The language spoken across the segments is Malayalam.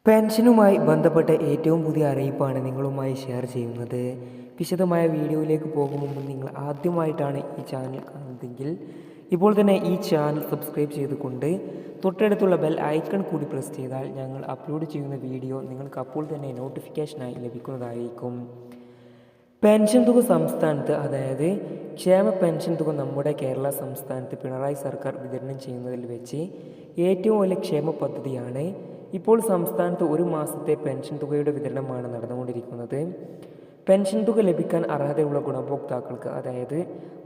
പെൻഷനുമായി ബന്ധപ്പെട്ട ഏറ്റവും പുതിയ അറിയിപ്പാണ് നിങ്ങളുമായി ഷെയർ ചെയ്യുന്നത്. വിശദമായ വീഡിയോയിലേക്ക് പോകും മുമ്പ് നിങ്ങൾ ആദ്യമായിട്ടാണ് ഈ ചാനൽ കാണുന്നതെങ്കിൽ ഇപ്പോൾ തന്നെ ഈ ചാനൽ സബ്സ്ക്രൈബ് ചെയ്തുകൊണ്ട് തൊട്ടടുത്തുള്ള ബെൽ ഐക്കൺ കൂടി പ്രസ് ചെയ്താൽ ഞങ്ങൾ അപ്ലോഡ് ചെയ്യുന്ന വീഡിയോ നിങ്ങൾക്ക് അപ്പോൾ തന്നെ നോട്ടിഫിക്കേഷനായി ലഭിക്കുന്നതായിരിക്കും. പെൻഷൻ തുക സംസ്ഥാനത്ത്, അതായത് ക്ഷേമ പെൻഷൻ തുക നമ്മുടെ കേരള സംസ്ഥാനത്ത് പിണറായി സർക്കാർ വിതരണം ചെയ്യുന്നതിൽ വെച്ച് ഏറ്റവും വലിയ ക്ഷേമ പദ്ധതിയാണ്. ഇപ്പോൾ സംസ്ഥാനത്ത് ഒരു മാസത്തെ പെൻഷൻ തുകയുടെ വിതരണമാണ് നടന്നുകൊണ്ടിരിക്കുന്നത്. പെൻഷൻ തുക ലഭിക്കാൻ അർഹതയുള്ള ഗുണഭോക്താക്കൾക്ക്, അതായത്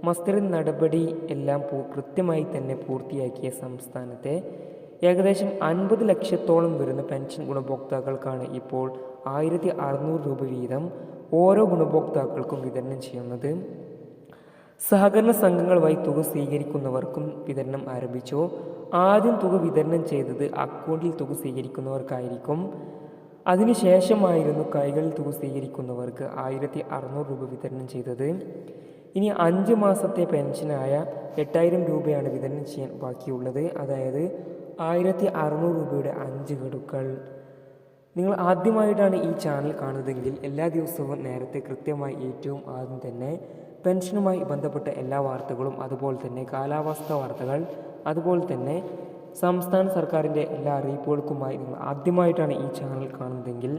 മസ്റ്ററിംഗ് നടപടി എല്ലാം കൃത്യമായി തന്നെ പൂർത്തിയാക്കിയ സംസ്ഥാനത്തെ ഏകദേശം 50 ലക്ഷത്തോളം വരുന്ന പെൻഷൻ ഗുണഭോക്താക്കൾക്കാണ് ഇപ്പോൾ 1600 രൂപ വീതം ഓരോ ഗുണഭോക്താക്കൾക്കും വിതരണം ചെയ്യുന്നത്. സഹകരണ സംഘങ്ങൾ വഴി തുക സ്വീകരിക്കുന്നവർക്കും വിതരണം ആരംഭിച്ചു. ആദ്യം തുക വിതരണം ചെയ്തത് അക്കൗണ്ടിൽ തുക സ്വീകരിക്കുന്നവർക്കായിരിക്കും. അതിനുശേഷമായിരുന്നു കൈകളിൽ തുക സ്വീകരിക്കുന്നവർക്ക് 1600 രൂപ വിതരണം ചെയ്തത്. ഇനി 5 മാസത്തെ പെൻഷനായ 8000 രൂപയാണ് വിതരണം ചെയ്യാൻ ബാക്കിയുള്ളത്, അതായത് 1600 രൂപയുടെ 5 ഗഡുക്കൾ. നിങ്ങൾ ആദ്യമായിട്ടാണ് ഈ ചാനൽ കാണുന്നതെങ്കിൽ എല്ലാ ദിവസവും നേരത്തെ കൃത്യമായി ഏറ്റവും ആദ്യം തന്നെ പെൻഷനുമായി ബന്ധപ്പെട്ട എല്ലാ വാർത്തകളും, അതുപോലെ തന്നെ കാലാവസ്ഥ വാർത്തകൾ, അതുപോലെ തന്നെ സംസ്ഥാന സർക്കാരിൻ്റെ എല്ലാ അറിയിപ്പുകൾക്കുമായി നിങ്ങൾ ആദ്യമായിട്ടാണ് ഈ ചാനൽ കാണുന്നതെങ്കിൽ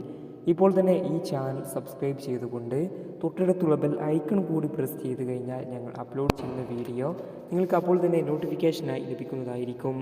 ഇപ്പോൾ തന്നെ ഈ ചാനൽ സബ്സ്ക്രൈബ് ചെയ്തുകൊണ്ട് തൊട്ടടുത്തുള്ള ബെൽ ഐക്കൺ കൂടി പ്രസ് ചെയ്ത് കഴിഞ്ഞാൽ ഞങ്ങൾ അപ്ലോഡ് ചെയ്യുന്ന വീഡിയോ നിങ്ങൾക്ക് അപ്പോൾ തന്നെ നോട്ടിഫിക്കേഷനായി ലഭിക്കുന്നതായിരിക്കും.